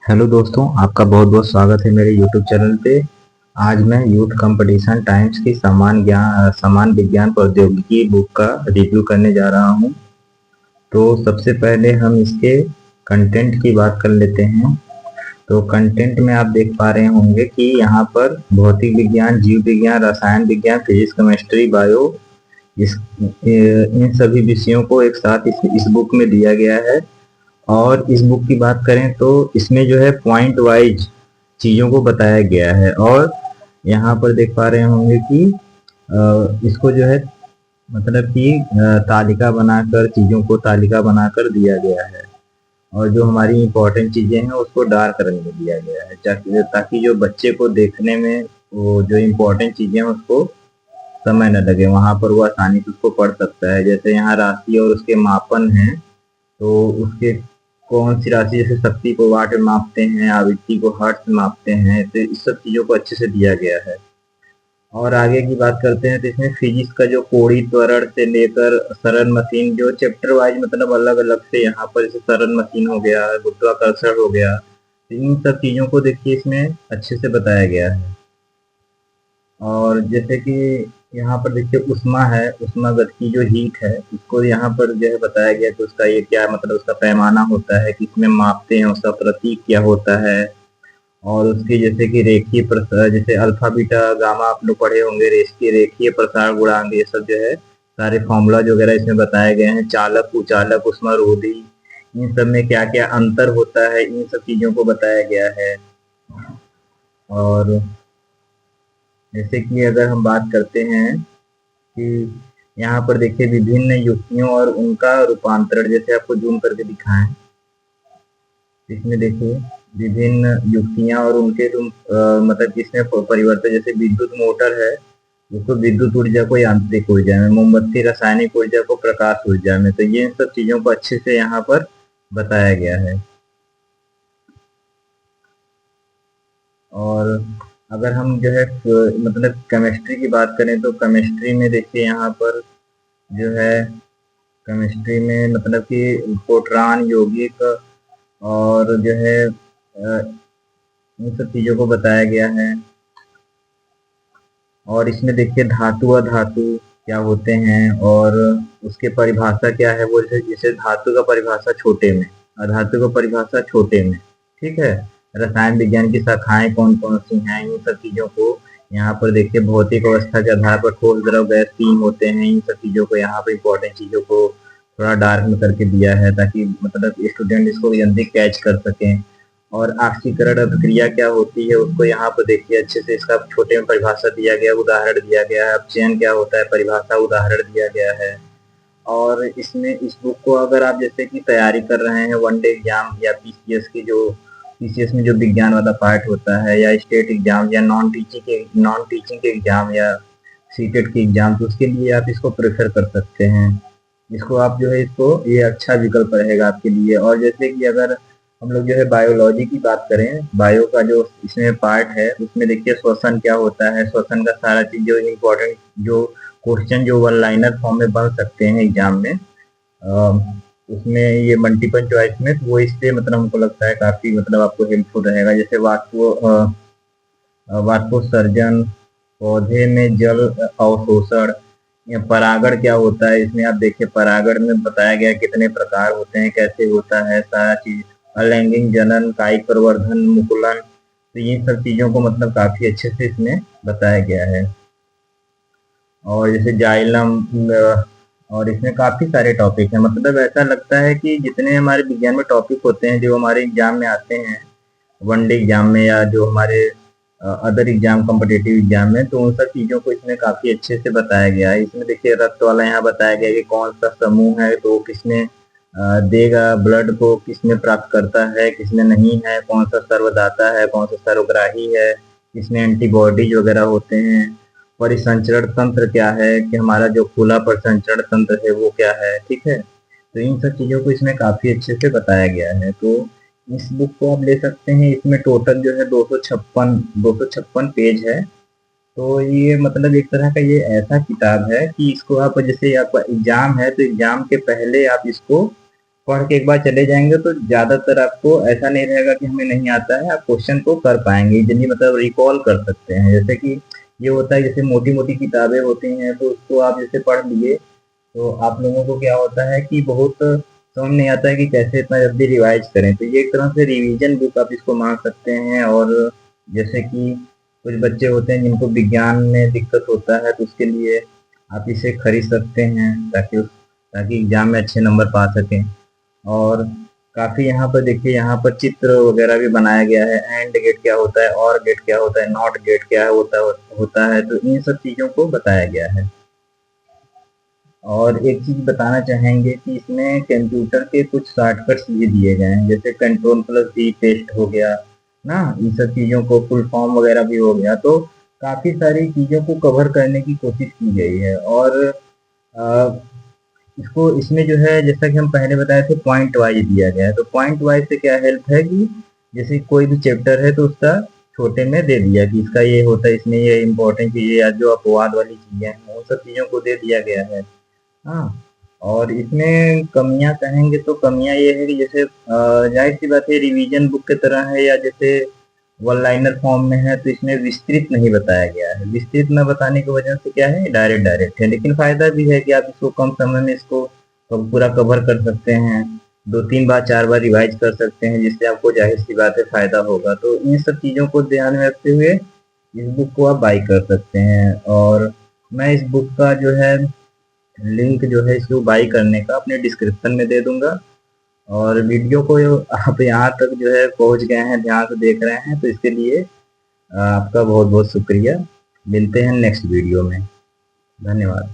Hello दोस्तों, आपका बहुत बहुत स्वागत है मेरे यूट्यूब चैनल पे। आज मैं यूथ कंपटीशन टाइम्स की समान विज्ञान प्रौद्योगिकी बुक का रिव्यू करने जा रहा हूँ। तो सबसे पहले हम इसके कंटेंट की बात कर लेते हैं। तो कंटेंट में आप देख पा रहे होंगे कि यहाँ पर भौतिक विज्ञान, जीव विज्ञान, रसायन विज्ञान, फिजिक्स, केमिस्ट्री, बायो, इन सभी विषयों को एक साथ इस बुक में दिया गया है। और इस बुक की बात करें तो इसमें जो है पॉइंट वाइज चीज़ों को बताया गया है। और यहाँ पर देख पा रहे होंगे कि इसको जो है मतलब कि तालिका बनाकर, चीज़ों को तालिका बनाकर दिया गया है। और जो हमारी इम्पोर्टेंट चीज़ें हैं उसको डार्क रंग में दिया गया है, ताकि जो बच्चे को देखने में वो जो इम्पोर्टेंट चीज़ें हैं उसको समय न लगे, वहाँ पर वो आसानी से उसको पढ़ सकता है। जैसे यहाँ राशि और उसके मापन हैं, तो उसके कौन सी राशि, जैसे शक्ति को वाट में मापते हैं, आवृत्ति को हर्ट्ज में मापते हैं, तो इस सब चीज़ों को अच्छे से दिया गया है। और आगे की बात करते हैं तो इसमें फिजिक्स का जो कोणीय त्वरण से लेकर सरल मशीन, जो चैप्टर वाइज मतलब अलग अलग से, यहाँ पर जैसे सरल मशीन हो गया, गुरुत्वाकर्षण हो गया, तो इन सब चीज़ों को देखिए इसमें अच्छे से बताया गया है। और जैसे कि यहाँ पर देखिए उष्मा है, उष्मा गति जो हीट है, उसको यहाँ पर जो है बताया गया कि उसका ये क्या मतलब उसका पैमाना होता है, किसमें मापते हैं, उसका प्रतीक क्या होता है। और उसकी जैसे कि रेखीय प्रसार, जैसे अल्फा बीटा गामा आप लोग पढ़े होंगे, रेखीय प्रसार गुणांक, ये सब जो है सारे फॉर्मूला वगैरह इसमें बताए गए हैं। चालक, कुचालक, उष्मारोधी, इन सब में क्या क्या अंतर होता है, इन सब चीजों को बताया गया है। और जैसे कि अगर हम बात करते हैं कि यहाँ पर देखिए विभिन्न युक्तियों और उनका रूपांतरण, जैसे आपको जूम करके दिखाएं, इसमें देखिए विभिन्न युक्तियां और उनके मतलब इसमें परिवर्तन, जैसे विद्युत मोटर है उसको विद्युत ऊर्जा को यांत्रिक ऊर्जा में, मोमबत्ती रासायनिक ऊर्जा को प्रकाश ऊर्जा में, तो ये सब चीजों को अच्छे से यहाँ पर बताया गया है। और अगर हम जो है मतलब केमिस्ट्री की बात करें तो केमिस्ट्री में देखिए यहाँ पर जो है केमिस्ट्री में मतलब कि फोटॉन, यौगिक और जो है इन सब चीज़ों को बताया गया है। और इसमें देखिए धातु, अधातु क्या होते हैं और उसके परिभाषा क्या है, वो जैसे धातु का परिभाषा छोटे में, अधातु का परिभाषा छोटे में, ठीक है। रसायन विज्ञान की शाखाएं कौन कौन सी हैं, इन सब चीज़ों को यहाँ पर देखिए भौतिक अवस्था के आधार पर ठोस, द्रव, गैस तीन होते हैं। इन सब चीज़ों को यहाँ पर इम्पोर्टेंट चीज़ों को थोड़ा डार्क में करके दिया है, ताकि मतलब स्टूडेंट इसको जल्दी कैच कर सकें। और ऑक्सीकरण अभिक्रिया क्या होती है उसको यहाँ पर देखिए अच्छे से इसका छोटे में परिभाषा दिया गया, उदाहरण दिया गया है। अपचयन क्या होता है, परिभाषा, उदाहरण दिया गया है। और इसमें इस बुक को अगर आप जैसे कि तैयारी कर रहे हैं वन डे एग्जाम या पीसीएस की, जो पीसीएस में जो विज्ञान वाला पार्ट होता है, या स्टेट एग्जाम, या नॉन टीचिंग के एग्जाम, या सीटेट के एग्जाम, तो उसके लिए आप इसको प्रेफर कर सकते हैं। इसको आप जो है इसको ये अच्छा विकल्प रहेगा आपके लिए। और जैसे कि अगर हम लोग जो है बायोलॉजी की बात करें, बायो का जो इसमें पार्ट है उसमें देखिए श्वसन क्या होता है, श्वसन का सारा चीज जो इम्पोर्टेंट जो क्वेश्चन जो वन लाइनर फॉर्म में बन सकते हैं एग्जाम में, उसमें ये मल्टीपल चॉइस में, वो इससे मतलब हमको लगता है काफी मतलब आपको हेल्पफुल रहेगा। जैसे वाष्पोत्सर्जन, पौधे में जल अवशोषण, या परागण क्या होता है, इसमें आप देखिए परागण में बताया गया कितने प्रकार होते हैं, कैसे होता है सारा चीज, अलैंगिक जनन, कायिक प्रवर्धन, मुकुलन, तो ये सब चीजों को मतलब काफी अच्छे से इसमें बताया गया है। और जैसे जाइलम, और इसमें काफी सारे टॉपिक हैं। मतलब ऐसा लगता है कि जितने हमारे विज्ञान में टॉपिक होते हैं जो हमारे एग्जाम में आते हैं, वन डे एग्जाम में, या जो हमारे अदर एग्जाम, कॉम्पिटेटिव एग्जाम में, तो उन सब चीजों को इसमें काफी अच्छे से बताया गया है। इसमें देखिए रक्त वाला यहाँ बताया गया कि कौन सा समूह है तो किसमें देगा, ब्लड को किसमें प्राप्त करता है, किसमें नहीं है, कौन सा सर्वदाता है, कौन सा सर्वग्राही है, किसमें एंटीबॉडीज वगैरह होते हैं। परिसंचरण तंत्र क्या है, कि हमारा जो खुला परिसंचरण तंत्र है वो क्या है, ठीक है। तो इन सब चीजों को इसमें काफी अच्छे से बताया गया है। तो इस बुक को आप ले सकते हैं। इसमें टोटल जो है 256 पेज है। तो ये मतलब एक तरह का ये ऐसा किताब है कि इसको आप, जैसे आपका एग्जाम है तो एग्जाम के पहले आप इसको पढ़ के एक बार चले जाएंगे तो ज्यादातर आपको ऐसा नहीं रहेगा कि हमें नहीं आता है, आप क्वेश्चन को कर पाएंगे इजीली, मतलब रिकॉल कर सकते हैं। जैसे कि ये होता है, जैसे मोटी मोटी किताबें होती हैं तो उसको आप जैसे पढ़ लिए तो आप लोगों को क्या होता है कि बहुत समझ नहीं आता है कि कैसे इतना जल्दी रिवाइज करें। तो ये एक तरह से रिवीजन बुक आप इसको मान सकते हैं। और जैसे कि कुछ बच्चे होते हैं जिनको विज्ञान में दिक्कत होता है तो उसके लिए आप इसे खरीद सकते हैं ताकि एग्जाम में अच्छे नंबर पा सकें। और काफी यहाँ पर देखिए, यहाँ पर चित्र वगैरह भी बनाया गया है, एंड गेट क्या होता है, और गेट क्या होता है, नॉट गेट क्या होता है, तो इन सब चीजों को बताया गया है। और एक चीज बताना चाहेंगे कि इसमें कंप्यूटर के कुछ शॉर्टकट्स भी दिए गए हैं, जैसे कंट्रोल+V पेस्ट हो गया ना, इन सब चीजों को फुल फॉर्म वगैरह भी हो गया। तो काफी सारी चीजों को कवर करने की कोशिश की गई है। और इसको इसमें जो है, जैसा कि हम पहले बताए थे, पॉइंट वाइज दिया गया है। तो पॉइंट वाइज से क्या हेल्प है कि जैसे कोई भी चैप्टर है तो उसका छोटे में दे दिया कि इसका ये होता है, इसमें ये इम्पोर्टेंट चीजें या जो अपवाद वाली चीजें हैं उन सब चीजों को दे दिया गया है। हाँ, और इसमें कमियां कहेंगे तो कमियां ये है कि जैसे जाहिर सी बात है रिवीजन बुक की तरह है, या जैसे वन लाइनर फॉर्म में है तो इसमें विस्तृत नहीं बताया गया है। विस्तृत न बताने की वजह से क्या है, डायरेक्ट डायरेक्ट है। लेकिन फायदा भी है कि आप इसको कम समय में इसको पूरा कवर कर सकते हैं, 2-3 बार 4 बार रिवाइज कर सकते हैं, जिससे आपको जाहिर सी बात है फायदा होगा। तो इन सब चीजों को ध्यान में रखते हुए इस बुक को आप बाई कर सकते हैं। और मैं इस बुक का जो है लिंक जो है इसको बाई करने का अपने डिस्क्रिप्शन में दे दूंगा। और वीडियो को आप यहाँ तक जो है पहुँच गए हैं, ध्यान से देख रहे हैं, तो इसके लिए आपका बहुत बहुत शुक्रिया। मिलते हैं नेक्स्ट वीडियो में। धन्यवाद।